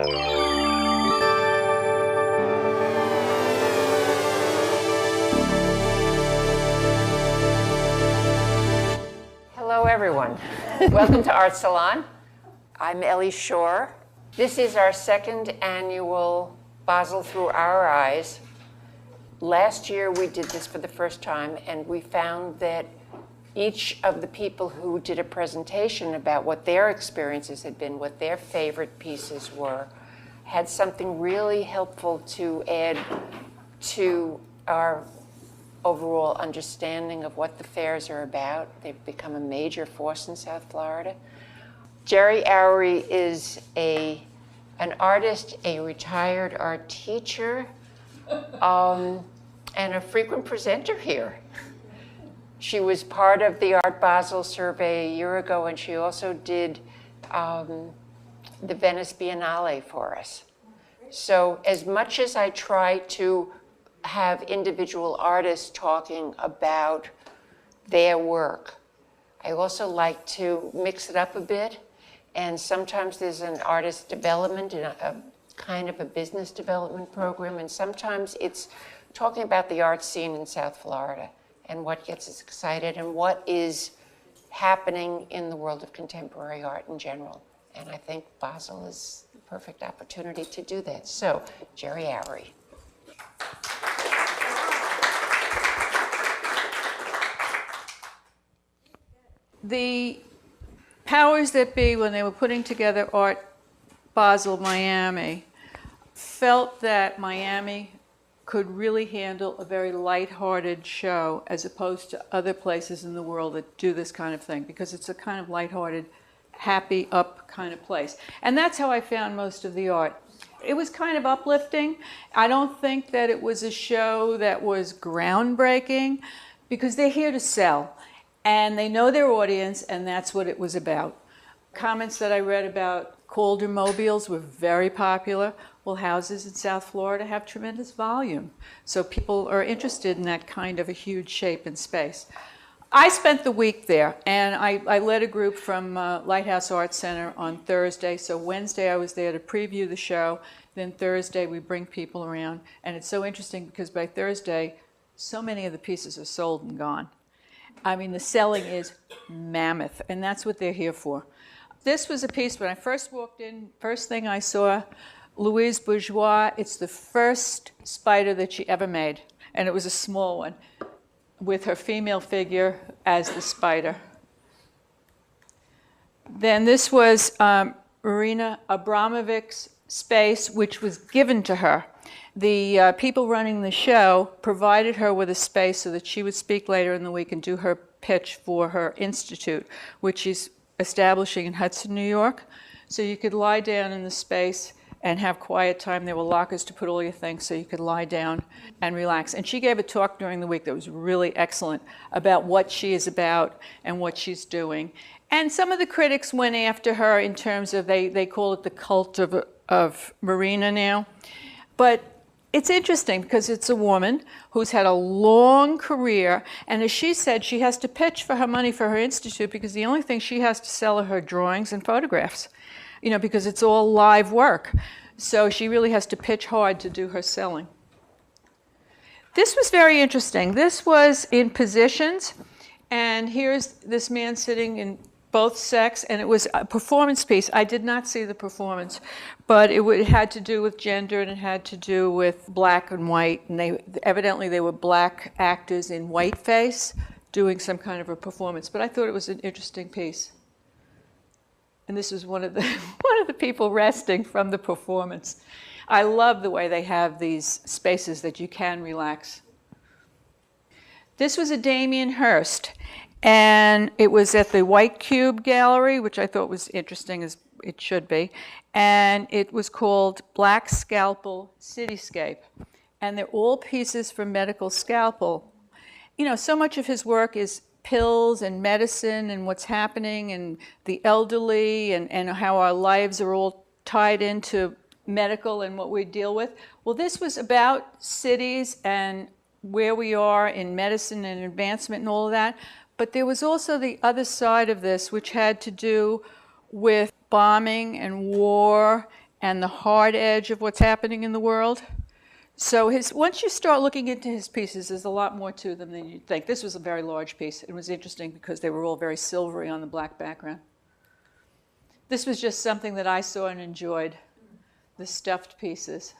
Hello, everyone. Welcome to Art Salon. I'm Elle Schorr. This is our second annual Basel Through Our Eyes. Last year, we did this for the first time, and we found that each of the people who did a presentation about what their experiences had been, what their favorite pieces were, had something really helpful to add to our overall understanding of what the fairs are about. They've become a major force in South Florida. Gerri Aurre is an artist, a retired art teacher, and a frequent presenter here. She was part of the Art Basel survey a year ago, and she also did the Venice Biennale for us. So as much as I try to have individual artists talking about their work, I also like to mix it up a bit. And sometimes there's an artist development and a kind of a business development program. And sometimes it's talking about the art scene in South Florida and what gets us excited and what is happening in the world of contemporary art in general. And I think Basel is the perfect opportunity to do that. So, Gerri Aurre. The powers that be, when they were putting together Art Basel Miami, felt that Miami could really handle a very lighthearted show as opposed to other places in the world that do this kind of thing, because it's a kind of lighthearted, happy, up kind of place. And that's how I found most of the art. It was kind of uplifting. I don't think that it was a show that was groundbreaking, because they're here to sell. And they know their audience, and that's what it was about. Comments that I read about Calder mobiles were very popular. Well, houses in South Florida have tremendous volume, so people are interested in that kind of a huge shape and space. I spent the week there, and I led a group from Lighthouse Art Center on Thursday. So Wednesday I was there to preview the show. Then Thursday we bring people around, and it's so interesting because by Thursday, so many of the pieces are sold and gone. I mean, the selling is mammoth, and that's what they're here for. This was a piece, when I first walked in, first thing I saw, Louise Bourgeois. It's the first spider that she ever made, and it was a small one, with her female figure as the spider. Then this was Marina Abramovic's space, which was given to her. The people running the show provided her with a space so that she would speak later in the week and do her pitch for her institute, which she's establishing in Hudson, New York. So you could lie down in the space and have quiet time. There were lockers to put all your things so you could lie down and relax. And she gave a talk during the week that was really excellent about what she is about and what she's doing. And some of the critics went after her in terms of, they call it the cult of Marina now. But it's interesting because it's a woman who's had a long career, and as she said, she has to pitch for her money for her institute because the only thing she has to sell are her drawings and photographs, because it's all live work. So she really has to pitch hard to do her selling. This was very interesting. This was in positions, and here's this man sitting in both sex, and it was a performance piece. I did not see the performance, but it had to do with gender, and it had to do with black and white, and evidently they were black actors in whiteface doing some kind of a performance, but I thought it was an interesting piece. And this was one of the people resting from the performance. I love the way they have these spaces that you can relax. This was a Damien Hirst, and it was at the White Cube Gallery, which I thought was interesting, as it should be. And it was called Black Scalpel Cityscape. And they're all pieces from medical scalpel. So much of his work is pills and medicine and what's happening and the elderly and how our lives are all tied into medical and what we deal with. Well, this was about cities and where we are in medicine and advancement and all of that. But there was also the other side of this, which had to do with bombing and war and the hard edge of what's happening in the world. So once you start looking into his pieces, there's a lot more to them than you'd think. This was a very large piece. It was interesting because they were all very silvery on the black background. This was just something that I saw and enjoyed, the stuffed pieces.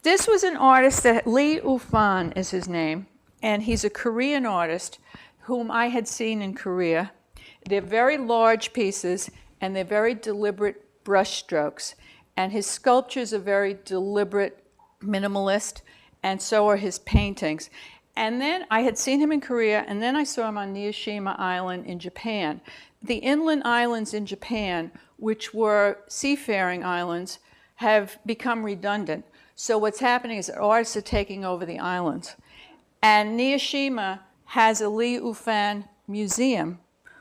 This was an artist that Lee Ufan is his name, and he's a Korean artist whom I had seen in Korea. They're very large pieces, and they're very deliberate brush strokes. And his sculptures are very deliberate, minimalist, and so are his paintings. And then I had seen him in Korea, and then I saw him on Niishima Island in Japan. The inland islands in Japan, which were seafaring islands, have become redundant. So what's happening is that artists are taking over the islands. And Niishima has a Lee Ufan museum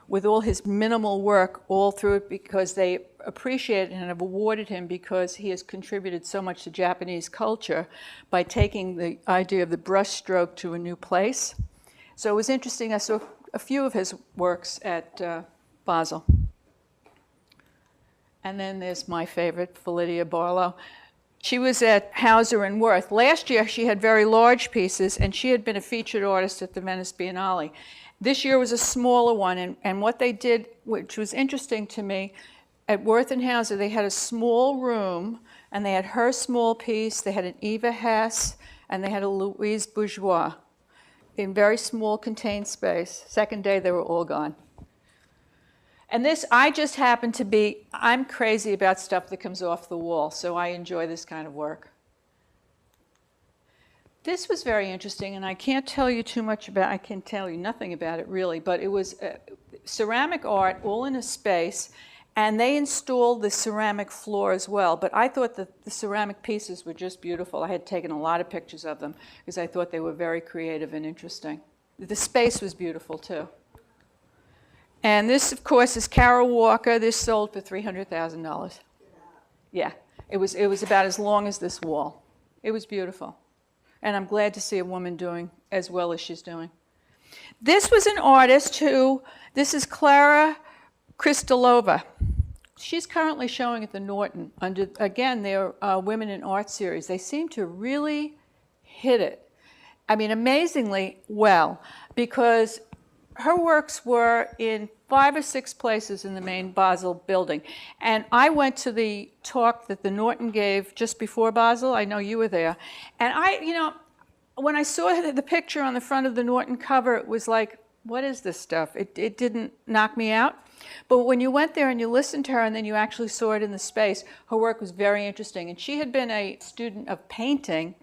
with all his minimal work all through it because they appreciate it and have awarded him because he has contributed so much to Japanese culture by taking the idea of the brushstroke to a new place. So it was interesting. I saw a few of his works at Basel. And then there's my favorite, Lydia Barlow. She was at Hauser and Wirth. Last year, she had very large pieces, and she had been a featured artist at the Venice Biennale. This year was a smaller one, and what they did, which was interesting to me, at Wirth and Hauser, they had a small room, and they had her small piece, they had an Eva Hess, and they had a Louise Bourgeois in very small contained space. Second day, they were all gone. And this, I just happen to be, I'm crazy about stuff that comes off the wall, so I enjoy this kind of work. This was very interesting, and I can't tell you too much about, I can tell you nothing about it really, but it was ceramic art all in a space, and they installed the ceramic floor as well. But I thought that the ceramic pieces were just beautiful. I had taken a lot of pictures of them because I thought they were very creative and interesting. The space was beautiful too. And this, of course, is Carol Walker. This sold for $300,000. Yeah, it was about as long as this wall. It was beautiful. And I'm glad to see a woman doing as well as she's doing. This was an artist who, this is Clara Kristalova. She's currently showing at the Norton under, again, their Women in Art series. They seem to really hit it. I mean, amazingly well, because her works were in 5 or 6 places in the main Basel building. And I went to the talk that the Norton gave just before Basel. I know you were there. And when I saw the picture on the front of the Norton cover, it was like, what is this stuff? It didn't knock me out. But when you went there and you listened to her and then you actually saw it in the space, her work was very interesting. And she had been a student of painting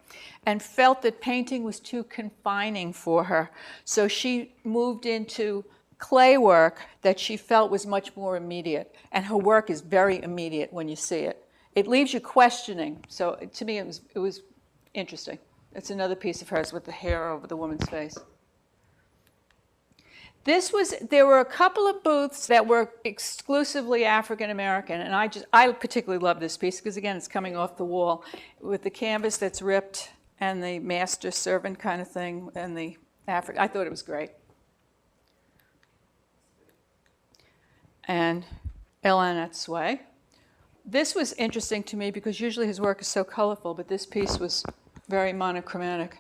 and felt that painting was too confining for her. So she moved into clay work that she felt was much more immediate. And her work is very immediate when you see it. It leaves you questioning. So to me, it was interesting. It's another piece of hers with the hair over the woman's face. There were a couple of booths that were exclusively African American, and I particularly love this piece because, again, it's coming off the wall with the canvas that's ripped and the master-servant kind of thing, and I thought it was great. And Elle Sway. This was interesting to me because usually his work is so colorful, but this piece was very monochromatic.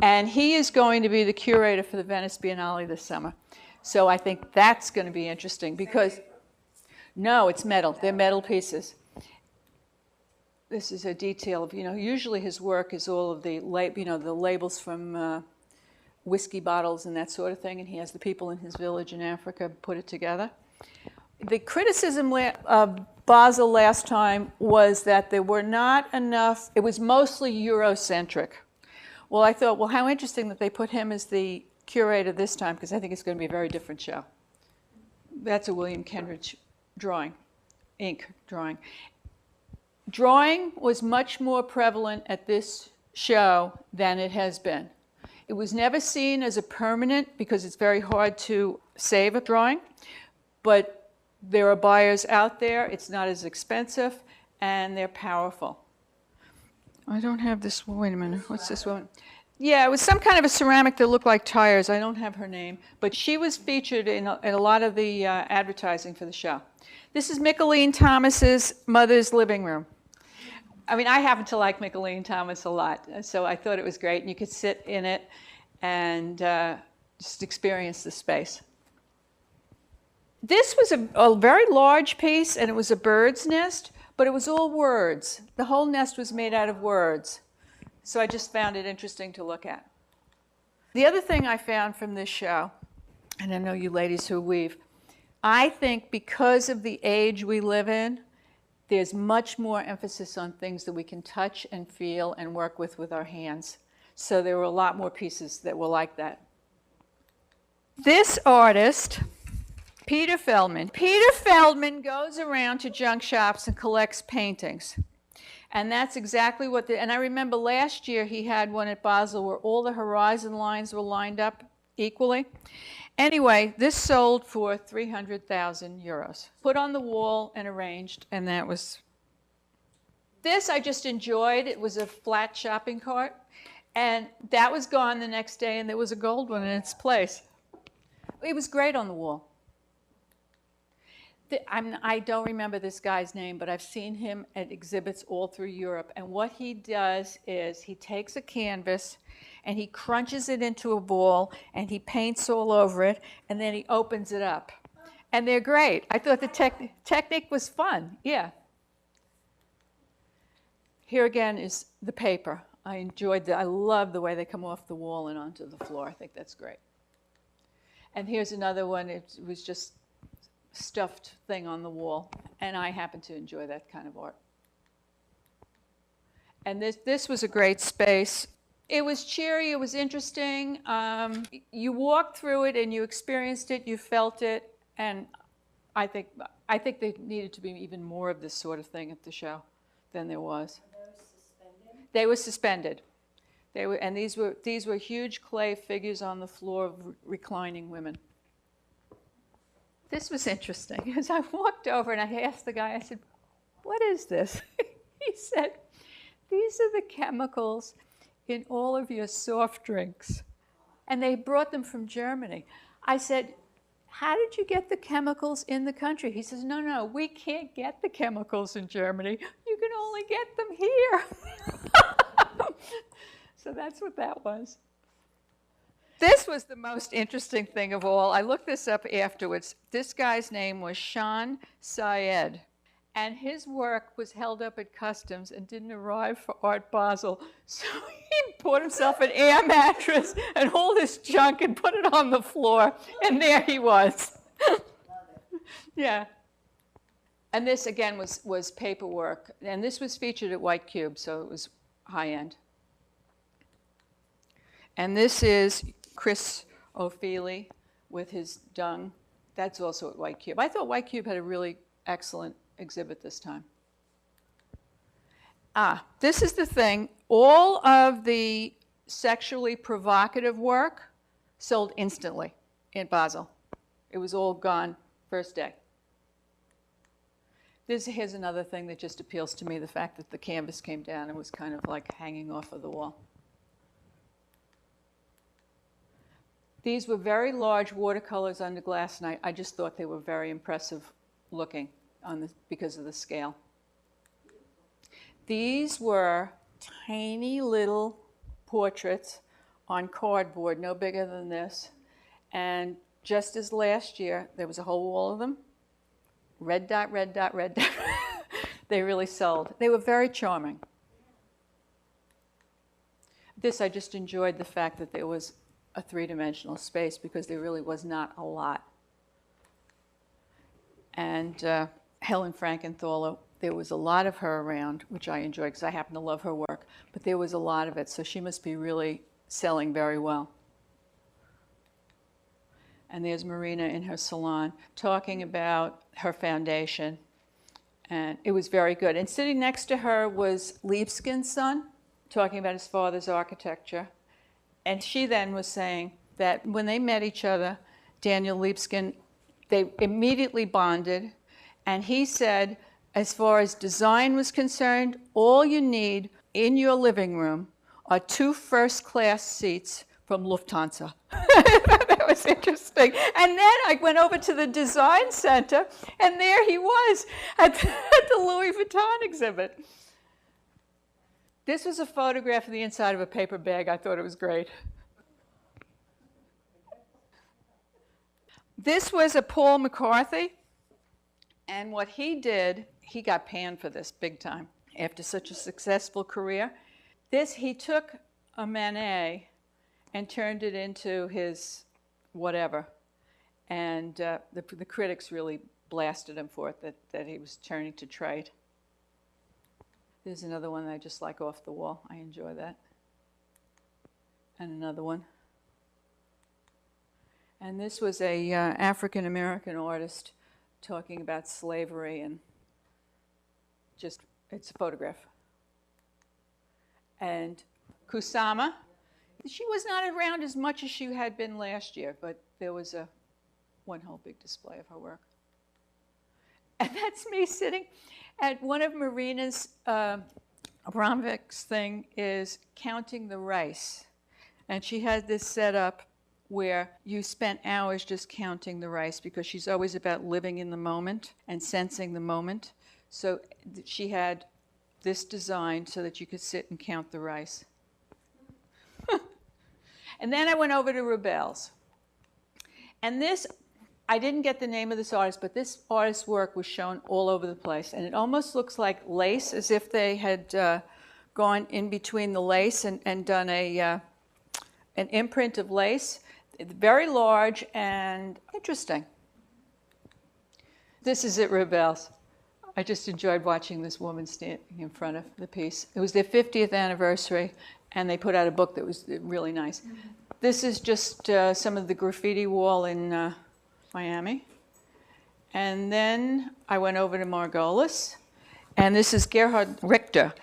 And he is going to be the curator for the Venice Biennale this summer. So I think that's going to be interesting because, no, it's metal. They're metal pieces. This is a detail of, usually his work is all of the labels from whiskey bottles and that sort of thing, and he has the people in his village in Africa put it together. The criticism of Basel last time was that there were not enough, it was mostly Eurocentric. Well, I thought, well, how interesting that they put him as the curator this time, because I think it's going to be a very different show. That's a William Kenridge drawing, ink drawing. Drawing was much more prevalent at this show than it has been. It was never seen as a permanent because it's very hard to save a drawing, but there are buyers out there, it's not as expensive, and they're powerful. I don't have this, wait a minute, what's this one? Yeah, it was some kind of a ceramic that looked like tires. I don't have her name, but she was featured in a lot of the advertising for the show. This is Mickalene Thomas's mother's living room. I mean, I happen to like Mickalene Thomas a lot, so I thought it was great, and you could sit in it and just experience the space. This was a very large piece, and it was a bird's nest, but it was all words. The whole nest was made out of words. So I just found it interesting to look at. The other thing I found from this show, and I know you ladies who weave, I think because of the age we live in, there's much more emphasis on things that we can touch and feel and work with our hands. So there were a lot more pieces that were like that. This artist, Peter Feldman goes around to junk shops and collects paintings. And that's exactly what and I remember last year he had one at Basel where all the horizon lines were lined up equally. Anyway, this sold for 300,000 euros. Put on the wall and arranged, and that was... This I just enjoyed. It was a flat shopping cart, and that was gone the next day, and there was a gold one in its place. It was great on the wall. I don't remember this guy's name, but I've seen him at exhibits all through Europe. And what he does is he takes a canvas and he crunches it into a ball and he paints all over it and then he opens it up. And they're great. I thought the technique was fun. Yeah. Here again is the paper. I love the way they come off the wall and onto the floor. I think that's great. And here's another one. It was just stuffed thing on the wall, and I happen to enjoy that kind of art. And this was a great space. It was cheery, it was interesting. You walked through it and you experienced it, you felt it, and I think there needed to be even more of this sort of thing at the show than there was. Are those suspended? They were suspended. And these were huge clay figures on the floor of reclining women. This was interesting. As I walked over and I asked the guy, I said, "What is this?" He said, "These are the chemicals in all of your soft drinks." And they brought them from Germany. I said, "How did you get the chemicals in the country?" He says, No, we can't get the chemicals in Germany. You can only get them here." So that's what that was. This was the most interesting thing of all. I looked this up afterwards. This guy's name was Sean Syed, and his work was held up at customs and didn't arrive for Art Basel. So he bought himself an air mattress and all this junk and put it on the floor, and there he was. Yeah. And this, again, was paperwork, and this was featured at White Cube, so it was high-end. And this is Chris O'Feely with his dung. That's also at White Cube. I thought White Cube had a really excellent exhibit this time. This is the thing. All of the sexually provocative work sold instantly in Basel. It was all gone first day. Here's another thing that just appeals to me, the fact that the canvas came down and was kind of like hanging off of the wall. These were very large watercolors under glass, and I just thought they were very impressive looking because of the scale. These were tiny little portraits on cardboard, no bigger than this. And just as last year, there was a whole wall of them. Red dot, red dot, red dot. They really sold. They were very charming. This, I just enjoyed the fact that there was a three-dimensional space because there really was not a lot. And Helen Frankenthaler, there was a lot of her around, which I enjoyed because I happen to love her work, but there was a lot of it, so she must be really selling very well. And there's Marina in her salon talking about her foundation, and it was very good. And sitting next to her was Liebskin's son, talking about his father's architecture. And she then was saying that when they met each other, Daniel Liebskin, they immediately bonded. And he said, as far as design was concerned, all you need in your living room are 2 first-class seats from Lufthansa. That was interesting. And then I went over to the design center, and there he was at the Louis Vuitton exhibit. This was a photograph of the inside of a paper bag. I thought it was great. This was a Paul McCarthy, and what he did, he got panned for this big time after such a successful career. He took a Manet and turned it into his whatever, and the critics really blasted him for it, that he was turning to trade. There's another one that I just like off the wall. I enjoy that. And another one. And this was a African-American artist talking about slavery, and just, it's a photograph. And Kusama, she was not around as much as she had been last year, but there was one whole big display of her work. And that's me sitting at one of Marina's Abramovich's thing is counting the rice. And she had this set up where you spent hours just counting the rice, because she's always about living in the moment and sensing the moment. So she had this designed so that you could sit and count the rice. And then I went over to Rebel's. And this, I didn't get the name of this artist, but this artist's work was shown all over the place. And it almost looks like lace, as if they had gone in between the lace and done an imprint of lace. It's very large and interesting. This is at Rebel's. I just enjoyed watching this woman standing in front of the piece. It was their 50th anniversary, and they put out a book that was really nice. This is just some of the graffiti wall in Miami. And then I went over to Margolis, and this is Gerhard Richter,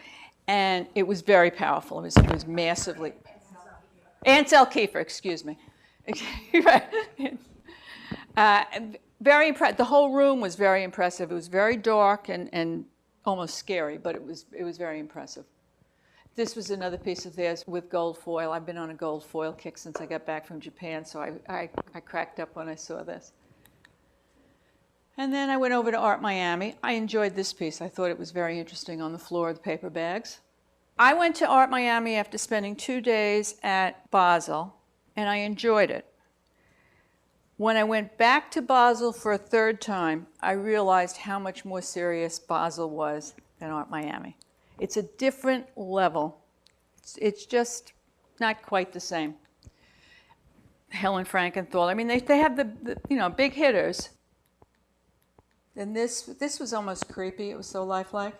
and it was very powerful. It was massively... Ansel Kiefer, excuse me. Very impressive. The whole room was very impressive. It was very dark and almost scary, but it was very impressive. This was another piece of theirs with gold foil. I've been on a gold foil kick since I got back from Japan, so I cracked up when I saw this. And then I went over to Art Miami. I enjoyed this piece. I thought it was very interesting on the floor of the paper bags. I went to Art Miami after spending 2 days at Basel, and I enjoyed it. When I went back to Basel for a 3rd time, I realized how much more serious Basel was than Art Miami. It's a different level. It's just not quite the same. Helen Frankenthal. I mean, they have the big hitters. And this was almost creepy. It was so lifelike.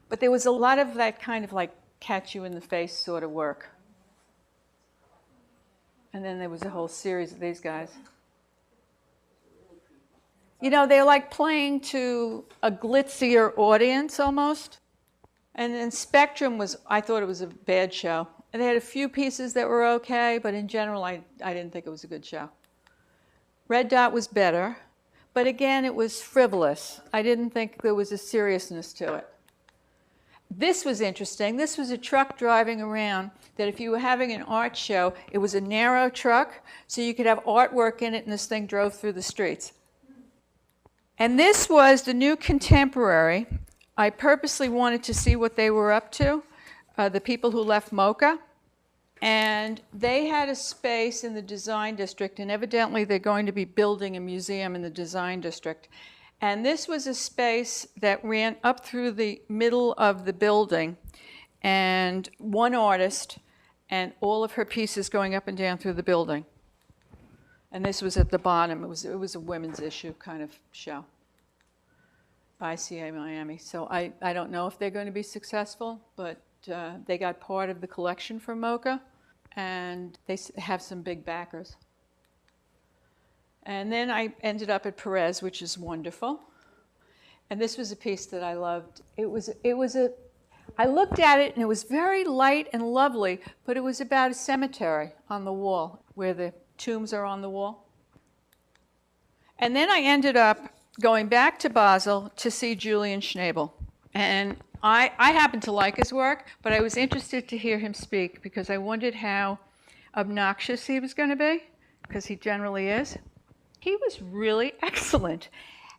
But there was a lot of that kind of like catch you in the face sort of work. And then there was a whole series of these guys. You know, they're like playing to a glitzier audience almost. And then Spectrum I thought it was a bad show. And they had a few pieces that were okay, but in general, I didn't think it was a good show. Red Dot was better, but again, it was frivolous. I didn't think there was a seriousness to it. This was interesting. This was a truck driving around that if you were having an art show, it was a narrow truck, so you could have artwork in it, and this thing drove through the streets. And this was the new contemporary. I purposely wanted to see what they were up to, the people who left MoCA. And they had a space in the design district, and evidently they're going to be building a museum in the design district. And this was a space that ran up through the middle of the building, and one artist and all of her pieces going up and down through the building. And this was at the bottom. It was a women's issue kind of show. ICA Miami. So I don't know if they're going to be successful, but they got part of the collection from MoCA, and they have some big backers. And then I ended up at Perez, which is wonderful. And this was a piece that I loved. I looked at it, and it was very light and lovely, but it was about a cemetery on the wall, where the tombs are on the wall. And then I ended up going back to Basel to see Julian Schnabel. And I happen to like his work, but I was interested to hear him speak because I wondered how obnoxious he was going to be, because he generally is. He was really excellent.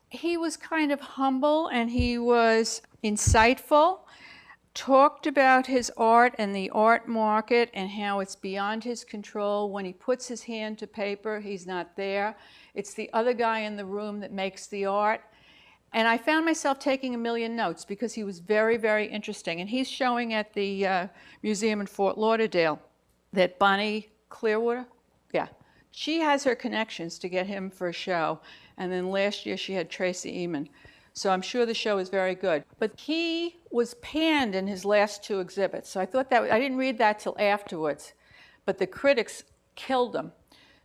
He was kind of humble and he was insightful, talked about his art and the art market and how it's beyond his control. When he puts his hand to paper, he's not there. It's the other guy in the room that makes the art. And I found myself taking a million notes because he was very, very interesting. And he's showing at the museum in Fort Lauderdale that Bonnie Clearwater, yeah, she has her connections to get him for a show. And then last year she had Tracy Emin. So I'm sure the show is very good. But he was panned in his last two exhibits. So I thought that, I didn't read that till afterwards. But the critics killed him.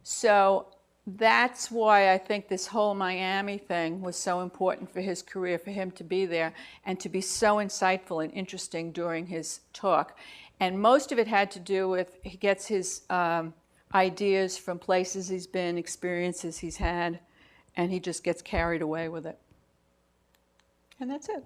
So that's why I think this whole Miami thing was so important for his career, for him to be there and to be so insightful and interesting during his talk. And most of it had to do with, he gets his ideas from places he's been, experiences he's had, and he just gets carried away with it. And that's it.